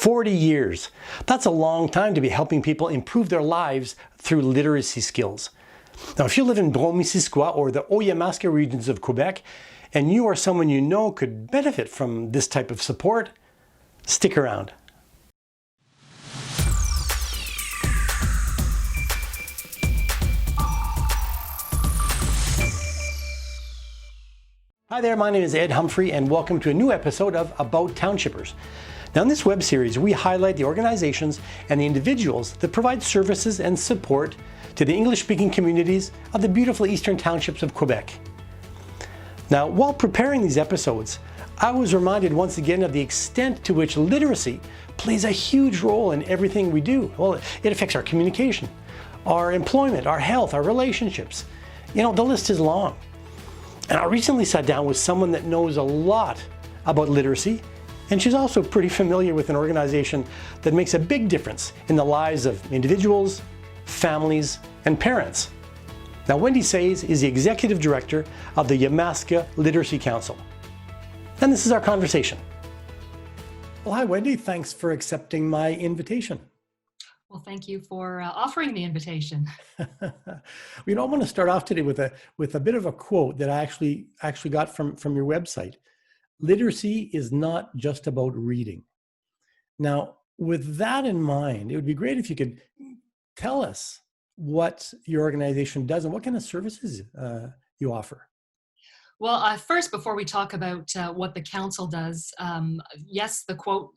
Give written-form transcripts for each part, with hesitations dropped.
40 years. That's a long time to be helping people improve their lives through literacy skills. Now, if you live in Brome-Missisquoi or the Yamaska regions of Quebec, and you or someone you know could benefit from this type of support, stick around. Hi there, my name is Ed Humphrey, and welcome to a new episode of About Townshippers. Now, in this web series, we highlight the organizations and the individuals that provide services and support to the English-speaking communities of the beautiful eastern townships of Quebec. Now, while preparing these episodes, I was reminded once again of the extent to which literacy plays a huge role in everything we do. Well, it affects our communication, our employment, our health, our relationships. You know, the list is long. And I recently sat down with someone that knows a lot about literacy, and she's also pretty familiar with an organization that makes a big difference in the lives of individuals, families, and parents. Now, Wendy Seys is the Executive Director of the Yamaska Literacy Council. And this is our conversation. Well, hi, Wendy. Thanks for accepting my invitation. Well, thank you for offering the invitation. You know, I want to start off today with a bit of a quote that I actually got from your website. Literacy is not just about reading. Now, with that in mind, it would be great if you could tell us what your organization does and what kind of services you offer. Well, first, before we talk about what the council does, yes, the quote,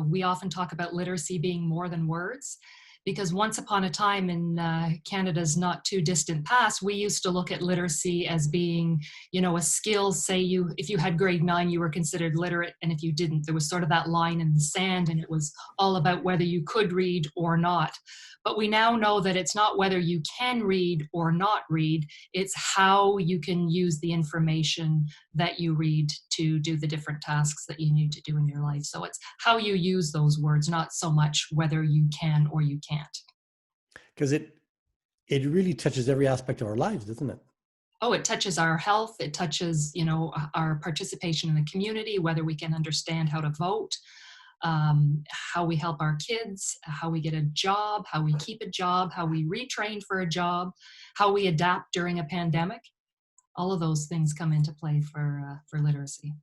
we often talk about literacy being more than words, because once upon a time in Canada's not too distant past, we used to look at literacy as being, you know, a skill. Say if you had grade 9, you were considered literate, and if you didn't, there was sort of that line in the sand, and it was all about whether you could read or not. But we now know that it's not whether you can read or not read, it's how you can use the information that you read to do the different tasks that you need to do in your life. So it's how you use those words, not so much whether you can or you can't. Because it really touches every aspect of our lives, doesn't it? Oh, it touches our health. It touches, you know, our participation in the community, whether we can understand how to vote, how we help our kids, how we get a job, how we keep a job, how we retrain for a job, how we adapt during a pandemic. All of those things come into play for literacy.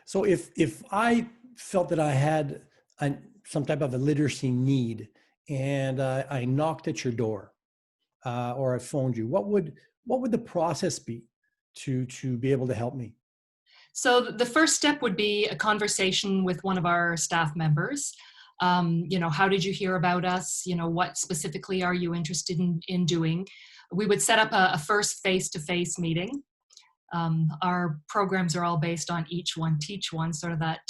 So if I felt that I had some type of a literacy need and I knocked at your door or I phoned you, what would the process be to be able to help me? So the first step would be a conversation with one of our staff members. You know, how did you hear about us? You know, what specifically are you interested in doing? We would set up a first face-to-face meeting. Our programs are all based on each one, teach one, sort of that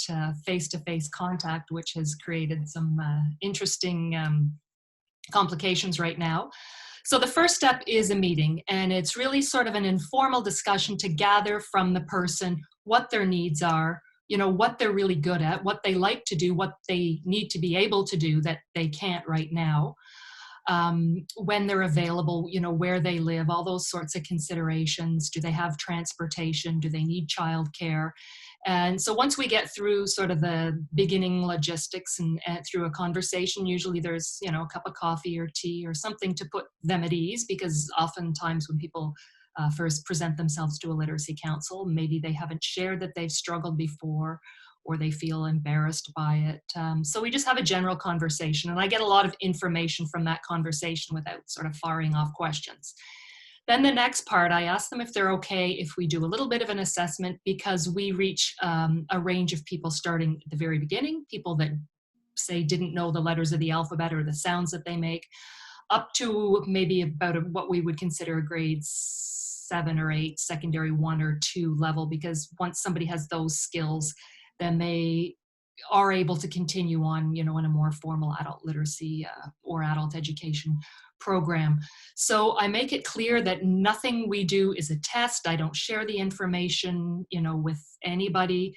face-to-face contact, which has created some interesting complications right now. So the first step is a meeting, and it's really sort of an informal discussion to gather from the person what their needs are, you know, what they're really good at, what they like to do, what they need to be able to do that they can't right now, when they're available, you know, where they live, all those sorts of considerations. Do they have transportation? Do they need childcare? And so once we get through sort of the beginning logistics and through a conversation, usually there's, you know, a cup of coffee or tea or something to put them at ease, because oftentimes when people first present themselves to a literacy council, maybe they haven't shared that they've struggled before, or they feel embarrassed by it. So we just have a general conversation, and I get a lot of information from that conversation without sort of firing off questions. Then the next part, I ask them if they're okay if we do a little bit of an assessment, because we reach a range of people starting at the very beginning, people that say didn't know the letters of the alphabet or the sounds that they make, up to maybe about what we would consider a grade 7 or 8, secondary 1 or 2 level, because once somebody has those skills, then they are able to continue on, you know, in a more formal adult literacy or adult education program. So I make it clear that nothing we do is a test. I don't share the information, you know, with anybody.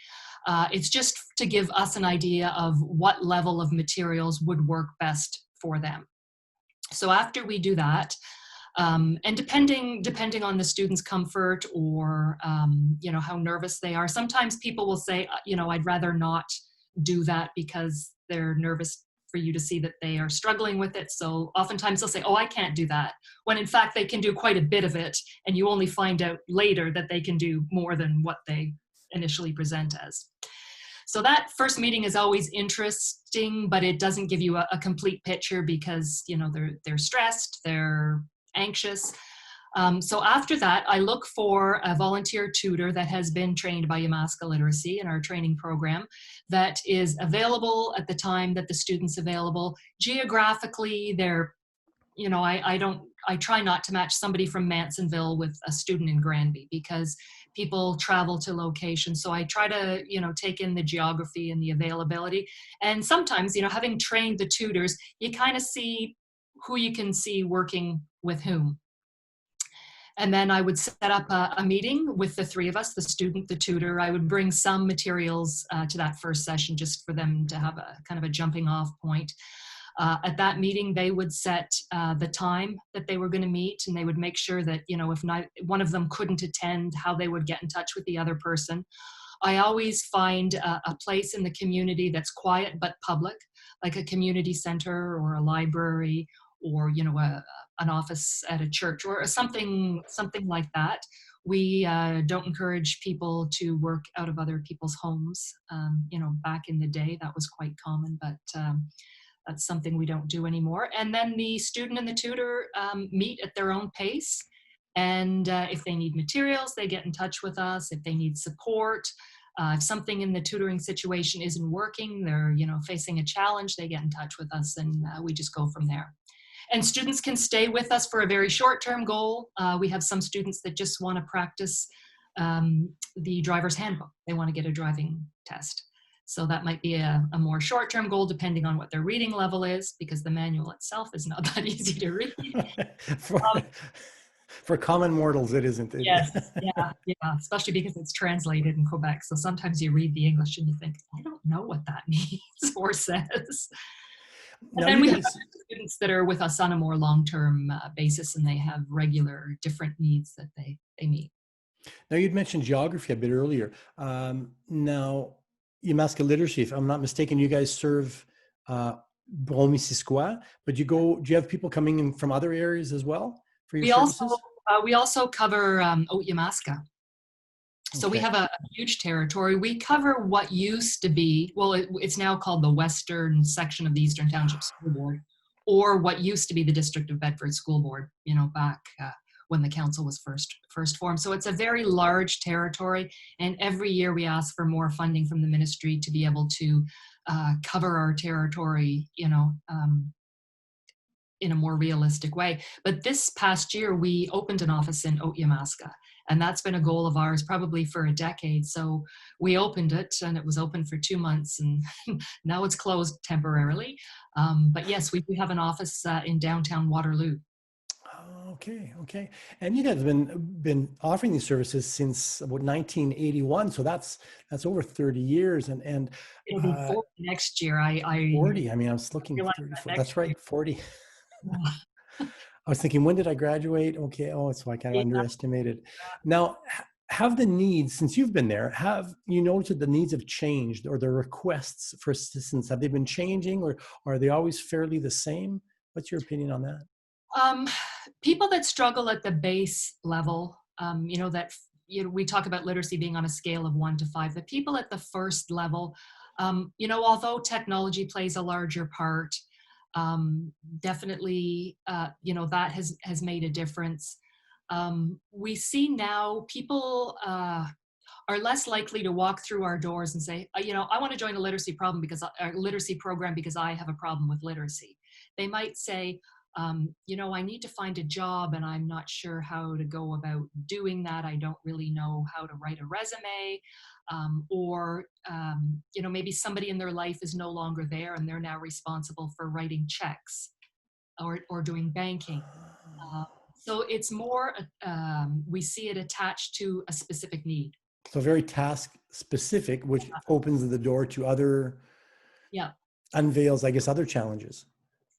It's just to give us an idea of what level of materials would work best for them. So after we do that, and depending on the student's comfort or how nervous they are, sometimes people will say, I'd rather not do that because they're nervous for you to see that they are struggling with it. So oftentimes they'll say, oh, I can't do that, when in fact they can do quite a bit of it, and you only find out later that they can do more than what they initially present as. So that first meeting is always interesting, but it doesn't give you a complete picture because, you know, they're stressed, they're anxious. So after that, I look for a volunteer tutor that has been trained by Yamaska Literacy in our training program, that is available at the time that the student's available. Geographically, they're, you know, I try not to match somebody from Mansonville with a student in Granby, because people travel to locations. So I try to, you know, take in the geography and the availability. And sometimes, you know, having trained the tutors, you kind of see who you can see working with whom. And then I would set up a meeting with the three of us, the student, the tutor. I would bring some materials to that first session just for them to have a kind of a jumping off point. At that meeting, they would set the time that they were going to meet, and they would make sure that, you know, if one of them couldn't attend, how they would get in touch with the other person. I always find a place in the community that's quiet but public, like a community center or a library, or, you know, an office at a church or something like that. We don't encourage people to work out of other people's homes. You know, back in the day, that was quite common, but that's something we don't do anymore. And then the student and the tutor meet at their own pace. And if they need materials, they get in touch with us. If they need support, if something in the tutoring situation isn't working, they're, you know, facing a challenge, they get in touch with us, and we just go from there. And students can stay with us for a very short-term goal. We have some students that just want to practice the driver's handbook. They want to get a driving test. So that might be a more short-term goal, depending on what their reading level is, because the manual itself is not that easy to read. For common mortals, it isn't. Yes, yeah, especially because it's translated in Quebec. So sometimes you read the English and you think, I don't know what that means or says. And then we have students that are with us on a more long-term basis, and they have regular different needs that they meet. Now, you'd mentioned geography a bit earlier. Now, Yamaska Literacy, if I'm not mistaken, you guys serve Bromissisquoi, but do you have people coming in from other areas as well for your services? We also cover Haute Yamaska. So we have a huge territory. We cover what used to be, well, it's now called the western section of the Eastern Township School Board, or what used to be the District of Bedford School Board, you know, back when the council was first formed. So it's a very large territory, and every year we ask for more funding from the ministry to be able to cover our territory, you know, in a more realistic way. But this past year, we opened an office in Haute Yamaska, and that's been a goal of ours probably for a decade. So we opened it, and it was open for 2 months, and now it's closed temporarily. But yes, we do have an office in downtown Waterloo. Okay. And you guys have been offering these services since about 1981, so that's over 30 years. And it'll be 40 next year. 40. I mean, I was looking at 34. That's right, 40. I was thinking, when did I graduate? Okay. Oh, so I kind of underestimated. Now, have the needs, since you've been there, have you noticed that the needs have changed, or the requests for assistance, have they been changing, or are they always fairly the same? What's your opinion on that? People that struggle at the base level, you know, we talk about literacy being on a scale of 1 to 5. The people at the first level, you know, although technology plays a larger part, definitely, you know, that has made a difference. We see now people are less likely to walk through our doors and say, you know, I want to join a literacy program because I have a problem with literacy. They might say, you know, I need to find a job and I'm not sure how to go about doing that. I don't really know how to write a resume. Or, you know, maybe somebody in their life is no longer there and they're now responsible for writing checks or doing banking. So it's more, we see it attached to a specific need. So very task specific, which opens the door to other, unveils, I guess, other challenges.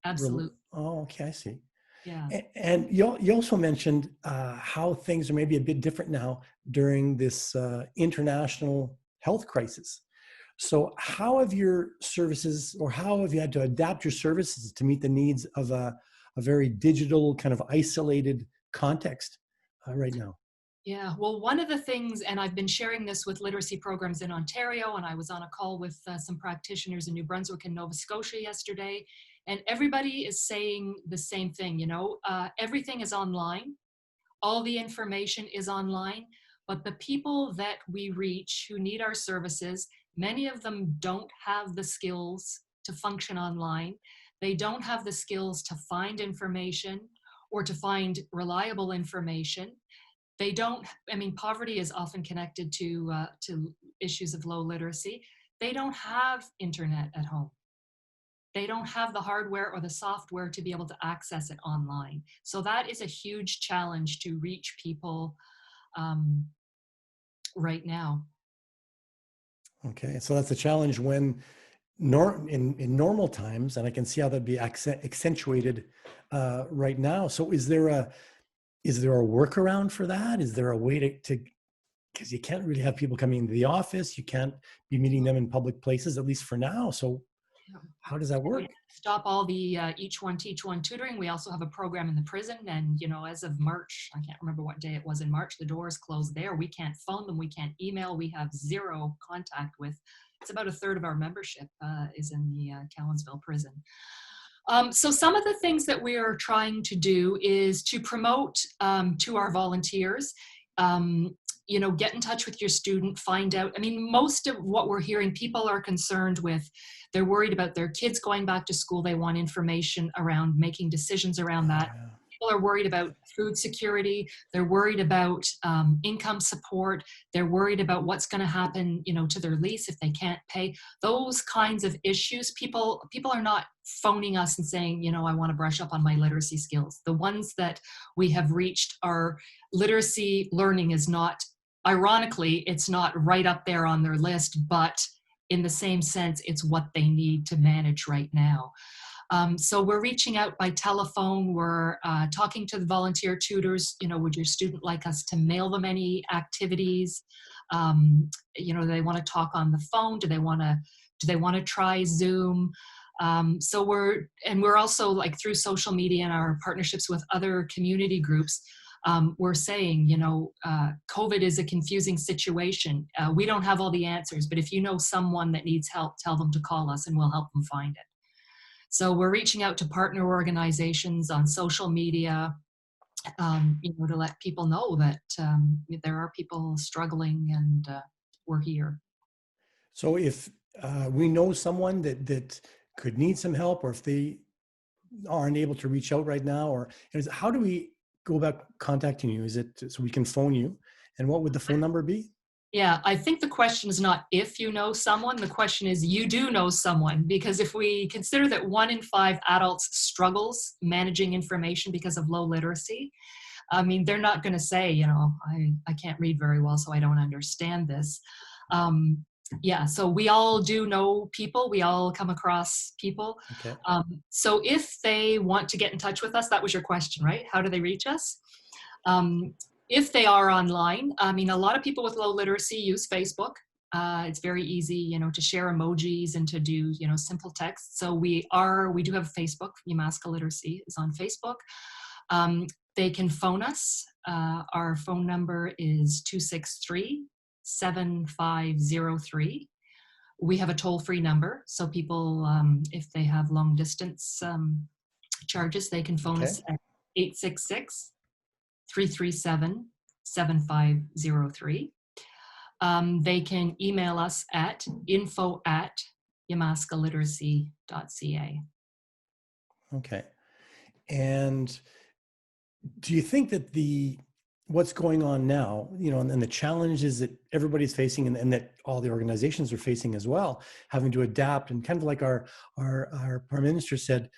Absolutely. Oh, okay, I see. Yeah. And you also mentioned how things are maybe a bit different now during this international health crisis. So how have your services, or how have you had to adapt your services to meet the needs of a very digital kind of isolated context right now? Yeah, well, one of the things, and I've been sharing this with literacy programs in Ontario, and I was on a call with some practitioners in New Brunswick and Nova Scotia yesterday, and everybody is saying the same thing, everything is online, all the information is online, but the people that we reach who need our services, many of them don't have the skills to function online. They don't have the skills to find information or to find reliable information. They don't, I mean, poverty is often connected to issues of low literacy. They don't have internet at home. They don't have the hardware or the software to be able to access it online. So that is a huge challenge to reach people right now. Okay, so that's a challenge when in normal times, and I can see how that'd be accentuated right now. So is there a workaround for that? Is there a way to because you can't really have people coming into the office, you can't be meeting them in public places, at least for now. So how does that work? Stop all the each one teach one tutoring. We also have a program in the prison, and as of March, I can't remember what day it was in March, the doors closed there. We can't phone them, we can't email, we have zero contact with. It's about a third of our membership is in the Cowansville prison. So some of the things that we are trying to do is to promote to our volunteers, get in touch with your student, find out. I mean, most of what we're hearing, people are concerned with, they're worried about their kids going back to school. They want information around making decisions around that. Yeah. People are worried about food security. They're worried about income support. They're worried about what's going to happen, to their lease if they can't pay. Those kinds of issues. People are not phoning us and saying, I want to brush up on my literacy skills. The ones that we have reached, are literacy learning is not, ironically, it's not right up there on their list, but in the same sense, it's what they need to manage right now. So we're reaching out by telephone. We're talking to the volunteer tutors. Would your student like us to mail them any activities? Do they want to talk on the phone? Do they want to try Zoom? So we're also, like, through social media and our partnerships with other community groups, we're saying, COVID is a confusing situation. We don't have all the answers, but if you know someone that needs help, tell them to call us and we'll help them find it. So we're reaching out to partner organizations on social media, to let people know that there are people struggling, and we're here. So if we know someone that could need some help, or if they aren't able to reach out right now, or how do we go about contacting you? Is it so we can phone you? And what would the phone number be? Yeah, I think the question is not if you know someone, the question is you do know someone, because if we consider that 1 in 5 adults struggles managing information because of low literacy, I mean, they're not going to say, I can't read very well, so I don't understand this. So we all do know people. We all come across people. Okay. So if they want to get in touch with us, that was your question, right? How do they reach us? If they are online, I mean, a lot of people with low literacy use Facebook. It's very easy, to share emojis and to do, simple text. So we do have Facebook. Yamaska Literacy is on Facebook. They can phone us. Our phone number is 263-7503. We have a toll-free number, so people, if they have long distance charges, they can phone us at 866-337-7503. They can email us at info@yamaskaliteracy.ca. Okay. And do you think that what's going on now, and the challenges that everybody's facing, and that all the organizations are facing as well, having to adapt, and kind of like our Prime Minister said,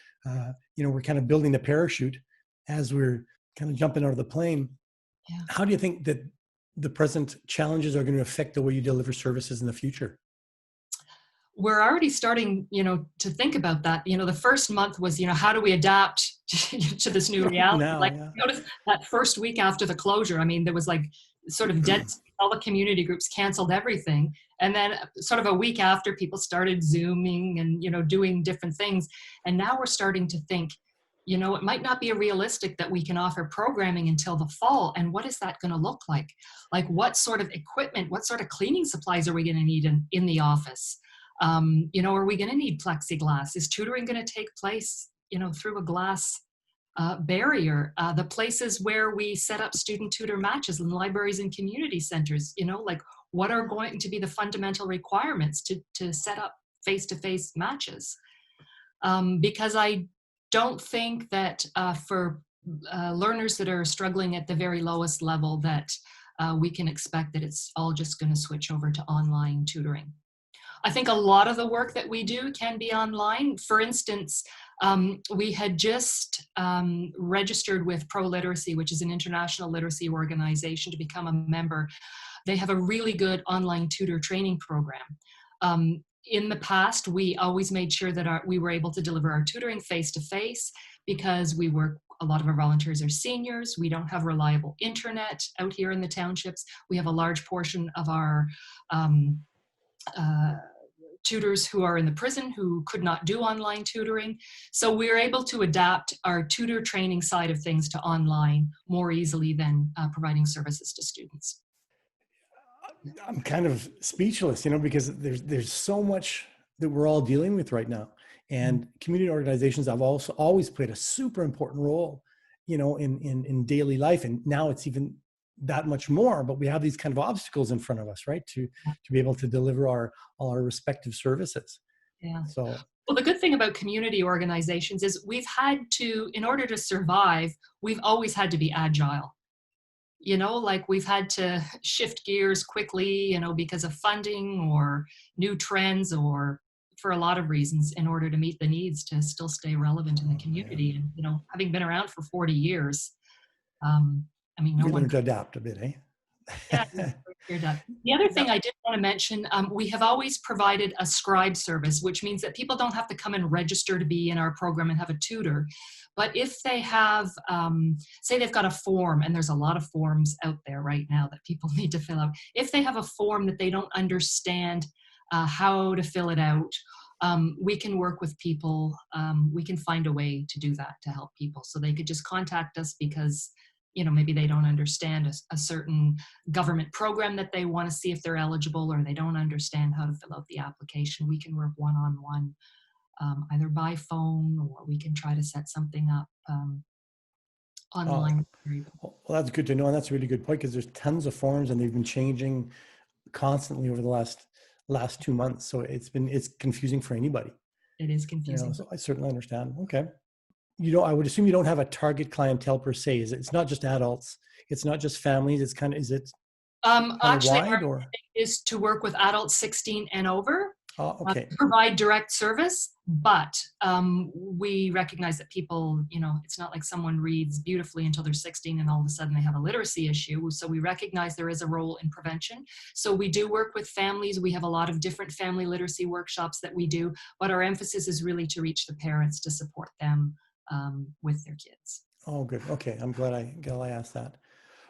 we're kind of building the parachute as we're kind of jumping out of the plane. Yeah. How do you think that the present challenges are going to affect the way you deliver services in the future? We're already starting, to think about that. The first month was, how do we adapt to this new reality? Notice that first week after the closure, I mean, there was like sort of dead all the community groups canceled everything. And then sort of a week after, people started Zooming and, doing different things. And now we're starting to think, it might not be realistic that we can offer programming until the fall. And what is that going to look like? Like, what sort of equipment, what sort of cleaning supplies are we going to need in the office? Are we going to need plexiglass? Is tutoring going to take place, through a glass barrier? The places where we set up student tutor matches in libraries and community centers, like, what are going to be the fundamental requirements to set up face-to-face matches? Because I don't think that for learners that are struggling at the very lowest level that we can expect that it's all just going to switch over to online tutoring. I think a lot of the work that we do can be online. For instance, we had just registered with Pro Literacy, which is an international literacy organization, to become a member. They have a really good online tutor training program. In the past, we always made sure that we were able to deliver our tutoring face-to-face because a lot of our volunteers are seniors. We don't have reliable internet out here in the townships. We have a large portion of our tutors who are in the prison who could not do online tutoring. So we're able to adapt our tutor training side of things to online more easily than providing services to students. I'm kind of speechless, because there's so much that we're all dealing with right now. And community organizations have also always played a super important role, in daily life. And now it's even that much more, but we have these kind of obstacles in front of us, right? To be able to deliver all our respective services. Yeah. So, well, the good thing about community organizations is we've had to, in order to survive, we've always had to be agile. Like, we've had to shift gears quickly, because of funding or new trends or for a lot of reasons in order to meet the needs to still stay relevant in the community. And, having been around for 40 years, no we one learned to adapt a bit, eh? Yeah, the other thing I did want to mention, we have always provided a scribe service, which means that people don't have to come and register to be in our program and have a tutor. But if they have, say they've got a form, and there's a lot of forms out there right now that people need to fill out. If they have a form that they don't understand how to fill it out, we can work with people. We can find a way to do that to help people. So they could just contact us because maybe they don't understand a certain government program that they want to see if they're eligible, or they don't understand how to fill out the application. We can work one-on-one, either by phone, or we can try to set something up online. Well, that's good to know. And that's a really good point, because there's tons of forms and they've been changing constantly over the last 2 months. So it's confusing for anybody. It is confusing. So I certainly understand. Okay. I would assume you don't have a target clientele per se. It's not just adults. It's not just families. It's is it actually wide, our thing is to work with adults 16 and over. Okay. Provide direct service, but we recognize that people, it's not like someone reads beautifully until they're 16 and all of a sudden they have a literacy issue. So we recognize there is a role in prevention. So we do work with families. We have a lot of different family literacy workshops that we do, but our emphasis is really to reach the parents to support them with their kids. Oh, good. Okay. I'm glad I asked that.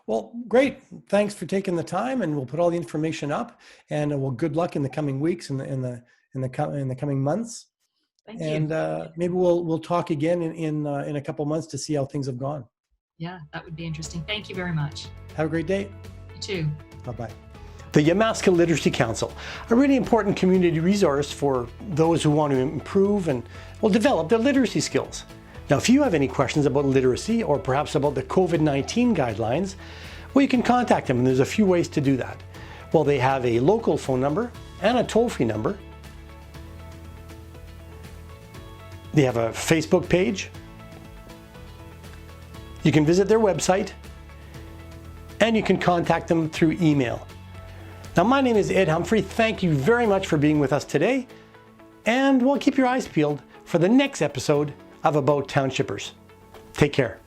Well, great. Thanks for taking the time, and we'll put all the information up, and good luck in the coming weeks and in the coming months. Thank you. And maybe we'll talk again in a couple months to see how things have gone. Yeah, that would be interesting. Thank you very much. Have a great day. You too. Bye-bye. The Yamaska Literacy Council, a really important community resource for those who want to improve and develop their literacy skills. Now, if you have any questions about literacy, or perhaps about the COVID-19 guidelines, you can contact them, and there's a few ways to do that. Well, they have a local phone number and a toll-free number. They have a Facebook page. You can visit their website, and you can contact them through email. Now, my name is Ed Humphrey. Thank you very much for being with us today, and keep your eyes peeled for the next episode of About Townshippers. Take care.